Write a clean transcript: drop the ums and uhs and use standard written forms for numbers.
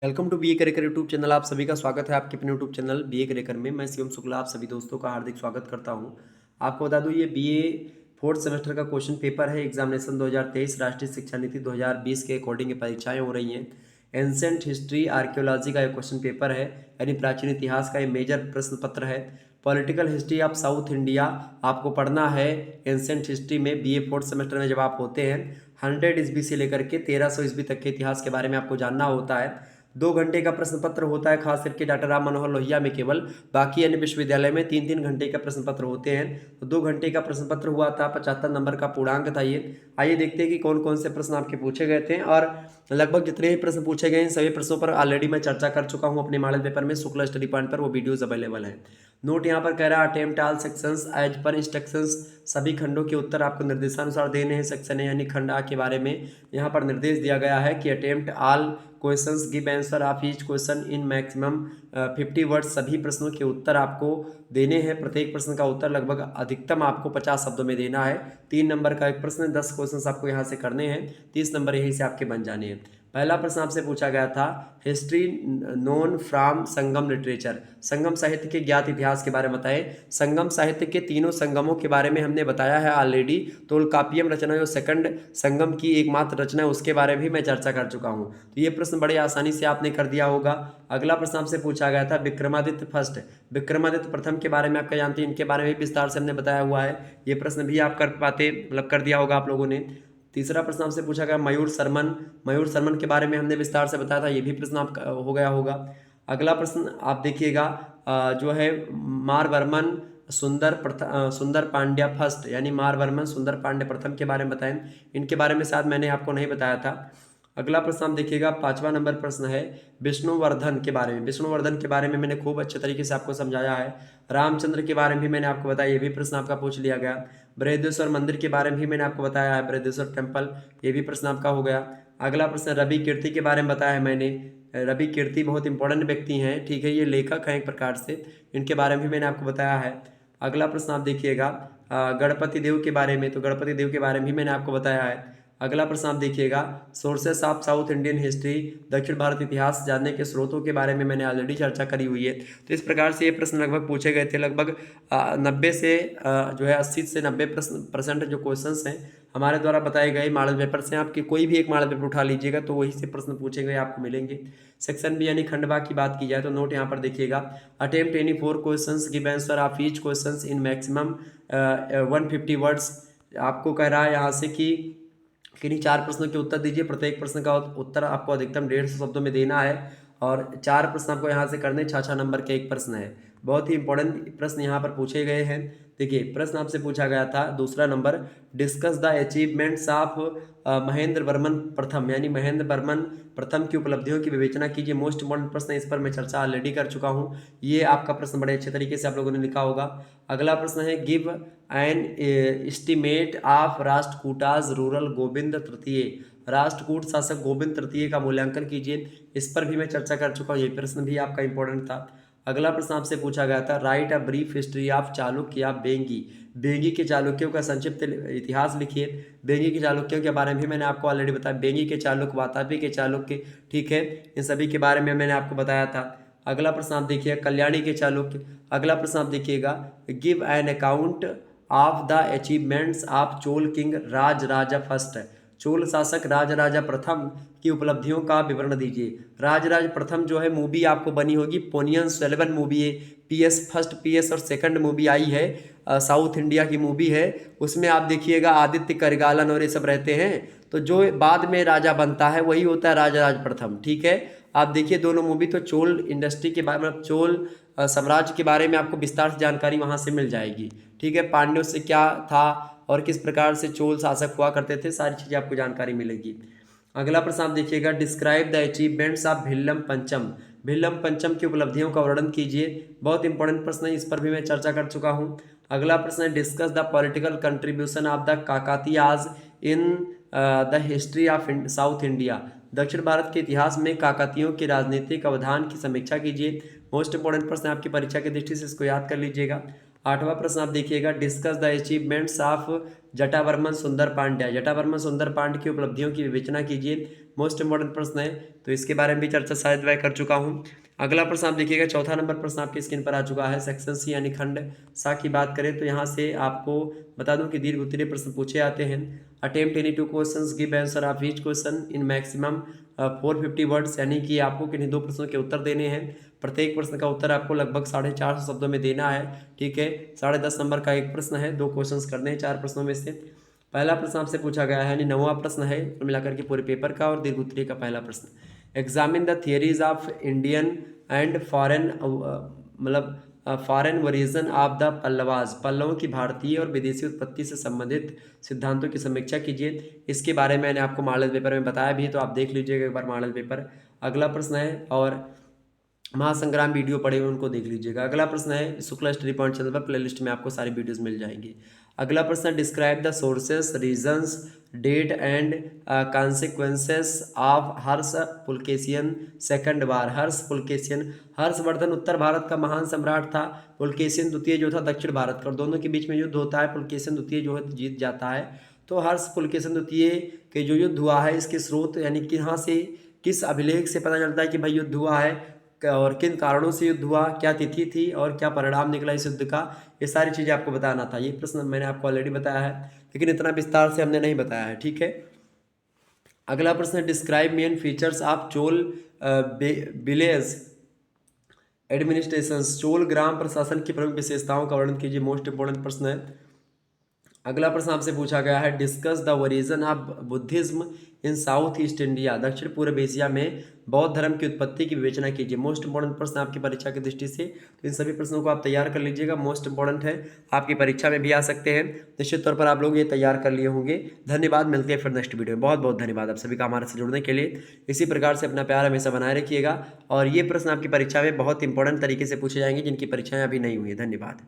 Welcome to be a career YouTube channel. आप सभी का स्वागत है आपके अपने YouTube channel be a career में। मैं शिवम शुक्ला आप सभी दोस्तों का हार्दिक स्वागत करता हूं। आपको बता दूं ये बी ए फोर्थ सेमेस्टर का क्वेश्चन पेपर है। एग्जामिनेशन 2023 राष्ट्रीय शिक्षा नीति 2020 के अकॉर्डिंग ये परीक्षाएं हो रही हैं। एंसेंट हिस्ट्री आर्कियोलॉजी का ये क्वेश्चन पेपर है, यानी प्राचीन इतिहास का ये मेजर प्रश्न पत्र है। Political history of south India आपको पढ़ना है। एंसेंट हिस्ट्री में बी ए फोर्थ सेमेस्टर में जब आप होते हैं 100 ईस्वी से लेकर के 1300 ईस्वी तक के इतिहास के बारे में आपको जानना होता है। 2 घंटे का प्रश्न पत्र होता है, खास करके डॉक्टर राम मनोहर लोहिया में केवल। बाकी अन्य विश्वविद्यालय में 3-3 घंटे का प्रश्न पत्र होते हैं। तो 2 घंटे का प्रश्न पत्र हुआ था, 75 नंबर का पूर्णांक था ये। आइए देखते हैं कि कौन कौन से प्रश्न आपके पूछे गए थे, और लगभग जितने भी प्रश्न पूछे गए हैं सभी प्रश्नों पर ऑलरेडी मैं चर्चा कर चुका हूँ अपने मॉडल पेपर में। शुक्ला स्टडी पॉइंट पर वो वीडियोज अवेलेबल हैं। नोट यहाँ पर कह रहा है attempt all sections as per instructions. सभी खंडों के उत्तर आपको निर्देशानुसार देने हैं। सेक्शन ए यानी खंड आ के बारे में यहाँ पर निर्देश दिया गया है कि attempt all questions give answer of each question in maximum 50 words. सभी प्रश्नों के उत्तर आपको देने हैं। प्रत्येक प्रश्न का उत्तर लगभग अधिकतम आपको 50 शब्दों में देना है। 3 नंबर का एक प्रश्न, 10 क्वेश्चंस आपको यहाँ से करने हैं। 30 नंबर यहीं से आपके बन जाने हैं। पहला प्रश्न आपसे पूछा गया था history known from Sangam literature. Sangam साहित्य के ज्ञात इतिहास के बारे में बताएं। संगम साहित्य के तीनों संगमों के बारे में हमने बताया है ऑलरेडी। तोलकापियम रचना जो सेकंड संगम की एकमात्र रचना है उसके बारे में भी मैं चर्चा कर चुका हूँ। तो ये प्रश्न बड़े आसानी से आपने कर दिया होगा। अगला प्रश्न आपसे पूछा गया था विक्रमादित्य फर्स्ट, विक्रमादित्य प्रथम के बारे में आपका जानते हैं, इनके बारे में विस्तार से हमने बताया हुआ है। ये प्रश्न भी आप कर पाते, मतलब कर दिया होगा आप लोगों ने। तीसरा प्रश्न आपसे पूछा गया मयूर शर्मन, मयूर शर्मन के बारे में हमने विस्तार से बताया था, ये भी प्रश्न आप हो गया होगा। अगला प्रश्न आप देखिएगा जो है मारवर्मन सुंदर पांड्या फर्स्ट, यानी मारवर्मन सुंदर पांड्या प्रथम के बारे में बताएं। इनके बारे में शायद मैंने आपको नहीं बताया था। अगला प्रश्न आप देखिएगा 5वां नंबर प्रश्न है विष्णुवर्धन के बारे में। विष्णुवर्धन के बारे में मैंने खूब अच्छे तरीके से आपको समझाया है। रामचंद्र के बारे में भी मैंने आपको बताया, ये भी प्रश्न आपका पूछ लिया गया। बृहदेश्वर मंदिर के बारे में भी मैंने आपको बताया है, बृहदेश्वर टेम्पल, ये भी प्रश्न आपका हो गया। अगला प्रश्न रवि कीर्ति के बारे में बताया है मैंने। रवि कीर्ति बहुत इंपॉर्टेंट व्यक्ति हैं, ठीक है, ये लेखक हैं एक प्रकार से, इनके बारे में भी मैंने आपको बताया है। अगला प्रश्न आप देखिएगा गणपति देव के बारे में, तो गणपति देव के बारे में भी मैंने आपको बताया है। अगला प्रश्न आप देखिएगा sources of south Indian history, दक्षिण भारत इतिहास जानने के स्रोतों के बारे में मैंने ऑलरेडी चर्चा करी हुई है। तो इस प्रकार से ये प्रश्न लगभग पूछे गए थे। लगभग 90 से जो है 80 से 90% जो क्वेश्चंस हैं हमारे द्वारा बताए गए मॉडल पेपर से, आपके कोई भी एक मॉडल पेपर उठा लीजिएगा तो वही से प्रश्न पूछे गए आपको मिलेंगे। सेक्शन बी यानी खंडवा की बात की जाए तो नोट यहाँ पर देखिएगा attempt any 4 questions give answer of each questions in maximum 150 words. आपको कह रहा है यहाँ से कि किन्हीं 4 प्रश्नों के उत्तर दीजिए। प्रत्येक प्रश्न का उत्तर आपको अधिकतम 150 शब्दों में देना है, और 4 प्रश्न आपको यहाँ से करने, 6-6 नंबर के एक प्रश्न है। बहुत ही इंपॉर्टेंट प्रश्न यहाँ पर पूछे गए हैं। देखिए प्रश्न आपसे पूछा गया था दूसरा number discuss the achievements of Mahendra Varman प्रथम, यानी महेंद्र वर्मन प्रथम की उपलब्धियों की विवेचना कीजिए। मोस्ट इंपॉर्टेंट प्रश्न है, इस पर मैं चर्चा ऑलरेडी कर चुका हूँ। ये आपका प्रश्न बड़े अच्छे तरीके से आप लोगों ने लिखा होगा। अगला प्रश्न है give an estimate of Rashtrakutas ruler Govind तृतीय, राष्ट्रकूट शासक गोविंद तृतीय का मूल्यांकन कीजिए। इस पर भी मैं चर्चा कर चुका हूँ, ये प्रश्न भी आपका इंपॉर्टेंट था। अगला प्रश्न आपसे पूछा गया था right a brief history of Chalukya या बेंगी, बेंगी के चालुक्यों का संक्षिप्त इतिहास लिखिए। बेंगी के चालुक्यों के बारे में भी मैंने आपको ऑलरेडी बताया, बेंगी के चालुक्य, वातापी के चालुक्य, ठीक है, इन सभी के बारे में मैंने आपको बताया था। अगला प्रश्न आप देखिए कल्याणी के चालुक्य। अगला प्रश्न आप देखिएगा give an account of the achievements of Chola king Raj Raja first, Chola शासक राजराजा प्रथम की उपलब्धियों का विवरण दीजिए। राजराज प्रथम जो है मूवी आपको बनी होगी, पोनियन सेल्वन मूवी है, पीएस फर्स्ट, पीएस और सेकंड मूवी आई है, साउथ इंडिया की मूवी है। उसमें आप देखिएगा आदित्य करगालन और ये सब रहते हैं। तो जो बाद में राजा बनता है वही होता है राजराज प्रथम, ठीक है। आप देखिए दोनों मूवी, तो चोल इंडस्ट्री के बारे में, चोल साम्राज्य के बारे में आपको विस्तार से जानकारी वहाँ से मिल जाएगी, ठीक है। पांड्यों से क्या था और किस प्रकार से चोल शासक हुआ करते थे, सारी चीज़ें आपको जानकारी मिलेगी। अगला प्रश्न आप देखिएगा describe the achievements of Bhillam पंचम, भिल्लम पंचम की उपलब्धियों का वर्णन कीजिए। बहुत इंपॉर्टेंट प्रश्न है, इस पर भी मैं चर्चा कर चुका हूँ। अगला प्रश्न है discuss the political contribution of the Kakatiyas in the history of south India, दक्षिण भारत के इतिहास में काकतियों के राजनीतिक अवदान की समीक्षा कीजिए। मोस्ट इंपॉर्टेंट प्रश्न आपकी परीक्षा की दृष्टि से, इसको याद कर लीजिएगा। 8वां प्रश्न आप देखिएगा, discuss the achievements of Jatavarman सुंदर पांड्या। जटावर्मन सुंदर पांड्या की उपलब्धियों की विवेचना कीजिए। मोस्ट इंपॉर्टेंट प्रश्न है, तो इसके बारे में भी चर्चा शायद मैं कर चुका हूँ। अगला प्रश्न आप देखिएगा, चौथा नंबर प्रश्न आपकी स्क्रीन पर आ चुका है। सेक्शन सी यानी खंड सा की बात करें तो यहाँ से आपको बता दूं कि दीर्घ उत्तरीय प्रश्न पूछे आते हैं। Attempt any 2 questions, give answer of each question in maximum 450 words, यानी कि आपको किन्हीं 2 प्रश्नों के उत्तर देने हैं। प्रत्येक प्रश्न का उत्तर आपको लगभग 450 शब्दों में देना है। ठीक है, 10.5 नंबर का एक प्रश्न है, 2 क्वेश्चंस करने हैं 4 प्रश्नों में से। पहला प्रश्न आपसे पूछा गया है, यानी 9वां प्रश्न है मिलाकर के पूरे पेपर का और दीर्घ उत्तरीय का पहला प्रश्न। Examine the theories of Indian and foreign foreign origin of the Pallavas. पल्लवों की भारतीय और विदेशी उत्पत्ति से संबंधित सिद्धांतों की समीक्षा कीजिए। इसके बारे में मैंने आपको मॉडल पेपर में बताया भी है, तो आप देख लीजिएगा एक बार मॉडल पेपर। अगला प्रश्न है, और महासंग्राम वीडियो पड़े हुए उनको देख लीजिएगा। अगला प्रश्न है, शुक्ला स्टडी पॉइंट चैनल पर प्लेलिस्ट में आपको सारी वीडियोस मिल जाएंगी। अगला प्रश्न, describe the sources, reasons, date and consequences of Harsha Pulakeshin second war. Harsha Pulakeshin, Harshavardhan उत्तर भारत का महान सम्राट था, पुलकेशियन द्वितीय जो था दक्षिण भारत का, और दोनों के बीच में युद्ध होता है, पुलकेशियन द्वितीय जो है जीत जाता है। तो हर्ष पुलकेशियन द्वितीय के जो युद्ध हुआ है, इसके स्रोत यानी कि यहाँ से किस अभिलेख से पता चलता है कि भाई युद्ध हुआ है और किन कारणों से युद्ध हुआ, क्या तिथि थी और क्या परिणाम निकला इस युद्ध का, ये सारी चीज़ें आपको बताना था। ये प्रश्न मैंने आपको ऑलरेडी बताया है, लेकिन इतना विस्तार से हमने नहीं बताया है। ठीक है, अगला प्रश्न है, describe main features of Chola village administration. Chola ग्राम प्रशासन की प्रमुख विशेषताओं का वर्णन कीजिए। मोस्ट इंपोर्टेंट प्रश्न है। अगला प्रश्न आपसे पूछा गया है, discuss the origin of Buddhism in south east India. दक्षिण पूर्व एशिया में बौद्ध धर्म की उत्पत्ति की विवेचना कीजिए। मोस्ट इंपॉर्टेंट प्रश्न आपकी परीक्षा की दृष्टि से, तो इन सभी प्रश्नों को आप तैयार कर लीजिएगा। मोस्ट इंपॉर्टेंट है, आपकी परीक्षा में भी आ सकते हैं, निश्चित तौर पर आप लोग ये तैयार कर लिए होंगे। धन्यवाद, मिलते हैं फिर नेक्स्ट वीडियो में। बहुत बहुत धन्यवाद आप सभी का हमारे से जुड़ने के लिए। इसी प्रकार से अपना प्यार हमेशा बनाए रखिएगा, और ये प्रश्न आपकी परीक्षा में बहुत इंपॉर्टेंट तरीके से पूछे जाएंगे जिनकी परीक्षाएं अभी नहीं हुई है। धन्यवाद।